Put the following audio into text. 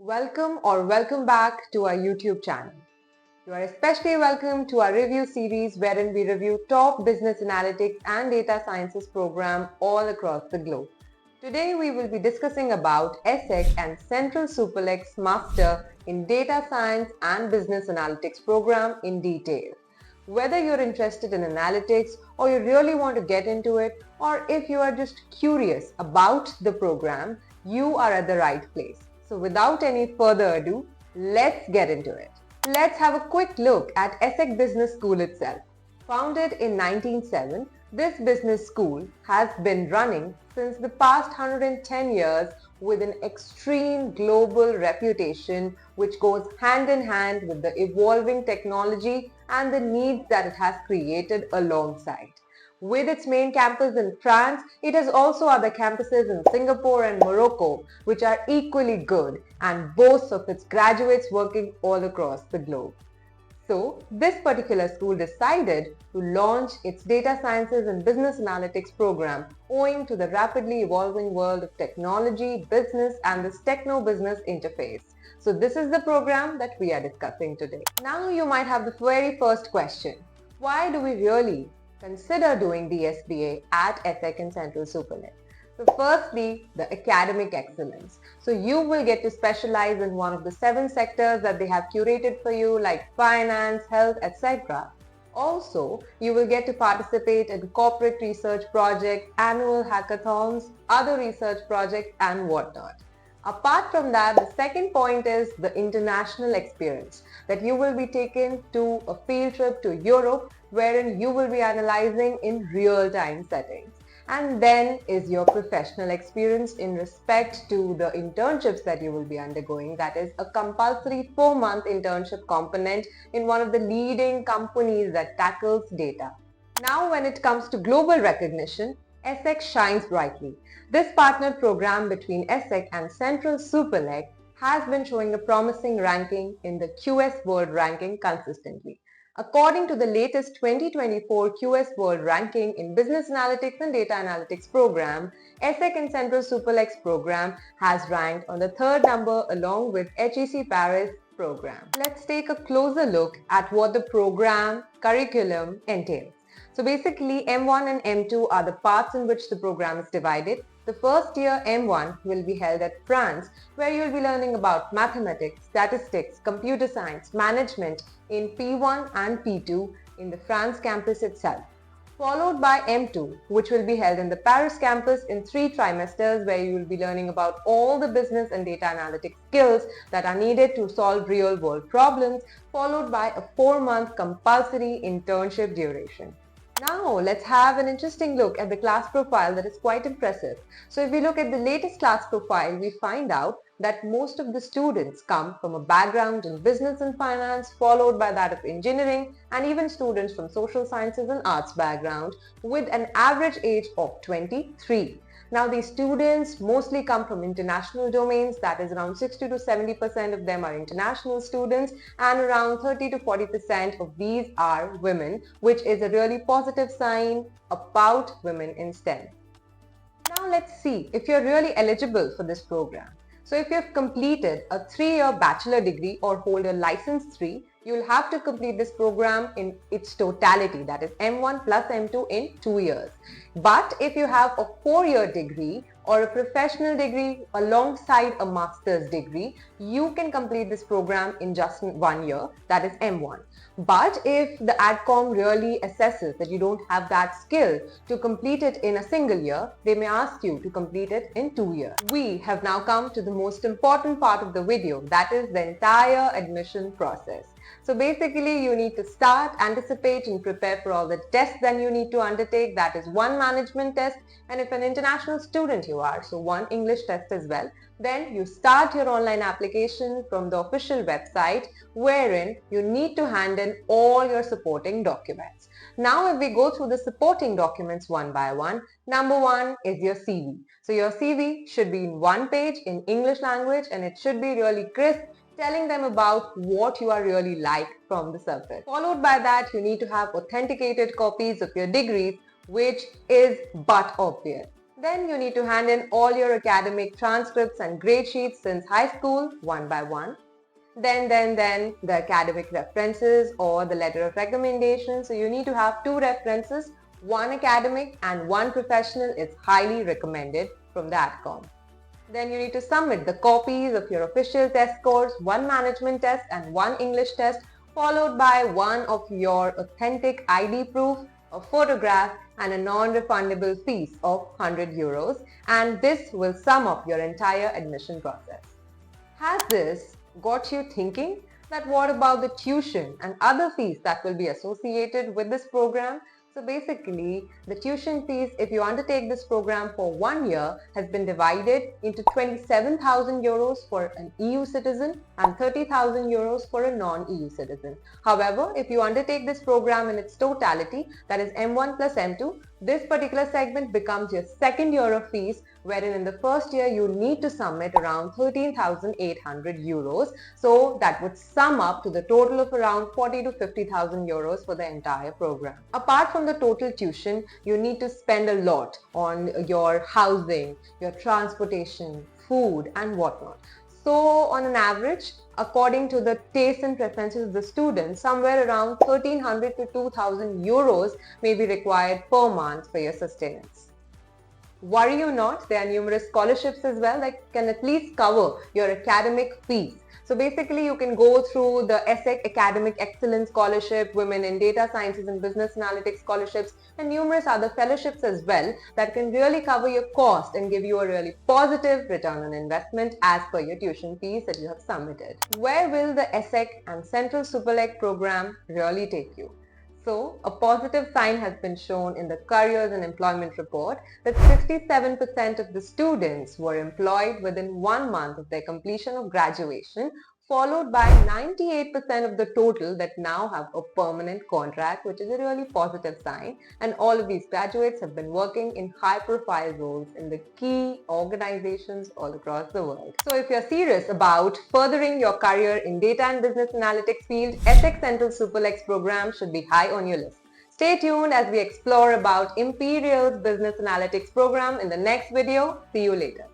Welcome back to our YouTube channel. You are especially welcome to our review series wherein we review top business analytics and data sciences program all across the globe. Today we will be discussing about ESSEC and Central Supelec's Master in Data Science and Business Analytics program in detail. Whether you're interested in analytics or you really want to get into it, or if you are just curious about the program, you are at the right place. So without any further ado, let's get into it. Let's have a quick look at ESSEC Business School itself. Founded in 1907, this business school has been running since the past 110 years with an extreme global reputation which goes hand in hand with the evolving technology and the needs that it has created alongside. With its main campus in France, it has also other campuses in Singapore and Morocco, which are equally good and boasts of its graduates working all across the globe. So, this particular school decided to launch its Data Sciences and Business Analytics program owing to the rapidly evolving world of technology, business and this techno-business interface. So, this is the program that we are discussing today. Now, you might have the very first question. Why do we really consider doing the SBA at ESSEC and Central Supélec? So firstly, the academic excellence. So you will get to specialize in one of the 7 sectors that they have curated for you like finance, health, etc. Also, you will get to participate in corporate research projects, annual hackathons, other research projects and whatnot. Apart from that, the second point is the international experience, that you will be taken to a field trip to Europe wherein you will be analyzing in real-time settings. And then is your professional experience in respect to the internships that you will be undergoing. That is a compulsory 4-month internship component in one of the leading companies that tackles data. Now when it comes to global recognition, ESSEC shines brightly. This partnered program between ESSEC and Central Supélec has been showing a promising ranking in the QS World Ranking consistently. According to the latest 2024 QS World Ranking in Business Analytics and Data Analytics program, ESSEC and Central Supelec's program has ranked on the 3rd number along with HEC Paris program. Let's take a closer look at what the program curriculum entails. So basically M1 and M2 are the parts in which the program is divided. The first year M1 will be held at France, where you will be learning about mathematics, statistics, computer science, management in P1 and P2 in the France campus itself. Followed by M2, which will be held in the Paris campus in 3 trimesters, where you will be learning about all the business and data analytics skills that are needed to solve real-world problems, followed by a 4-month compulsory internship duration. Now let's have an interesting look at the class profile that is quite impressive. So if we look at the latest class profile, we find out that most of the students come from a background in business and finance, followed by that of engineering, and even students from social sciences and arts background with an average age of 23. Now these students mostly come from international domains, that is around 60 to 70% of them are international students and around 30 to 40% of these are women, which is a really positive sign about women in STEM. Now let's see if you're really eligible for this program. So if you've completed a 3-year bachelor degree or hold a license 3, you'll have to complete this program in its totality, that is M1 plus M2 in 2 years. But if you have a 4-year degree or a professional degree alongside a master's degree, you can complete this program in just 1 year, that is M1. But if the ADCOM really assesses that you don't have that skill to complete it in a single year, they may ask you to complete it in 2 years. We have now come to the most important part of the video, that is the entire admission process. So basically you need to start, anticipate and prepare for all the tests that you need to undertake. That is 1 management test, and if an international student you are, so 1 English test as well. Then you start your online application from the official website, wherein you need to hand in all your supporting documents. Now if we go through the supporting documents one by one, number 1 is your CV. So your CV should be in 1 page in English language and it should be really crisp, telling them about what you are really like from the surface. Followed by that, you need to have authenticated copies of your degrees, which is but obvious. Then you need to hand in all your academic transcripts and grade sheets since high school one by one. Then the academic references or the letter of recommendation. So you need to have 2 references, one academic and one professional is highly recommended from the AdCom. Then you need to submit the copies of your official test scores, one management test and one English test, followed by one of your authentic ID proof, a photograph and a non-refundable fees of 100 euros, and this will sum up your entire admission process. Has this got you thinking that what about the tuition and other fees that will be associated with this program? So basically, the tuition fees, if you undertake this program for 1 year, has been divided into 27,000 euros for an EU citizen and 30,000 euros for a non-EU citizen. However, if you undertake this program in its totality, that is M1 plus M2, this particular segment becomes your second year of fees, wherein in the first year you need to submit around 13,800 euros. So that would sum up to the total of around 40 to 50,000 euros for the entire program. Apart from the total tuition, you need to spend a lot on your housing, your transportation, food and whatnot. So on an average, according to the tastes and preferences of the students, somewhere around 1,300 to 2,000 euros may be required per month for your sustenance. Worry you not, there are numerous scholarships as well that can at least cover your academic fees. So basically you can go through the ESSEC Academic Excellence Scholarship, Women in Data Sciences and Business Analytics Scholarships and numerous other fellowships as well that can really cover your cost and give you a really positive return on investment as per your tuition fees that you have submitted. Where will the ESSEC and Central Supélec program really take you? So, a positive sign has been shown in the Careers and Employment Report that 67% of the students were employed within 1 month of their completion of graduation, followed by 98% of the total that now have a permanent contract, which is a really positive sign. And all of these graduates have been working in high-profile roles in the key organizations all across the world. So if you're serious about furthering your career in data and business analytics field, ESSEC Central Supélec program should be high on your list. Stay tuned as we explore about Imperial's business analytics program in the next video. See you later.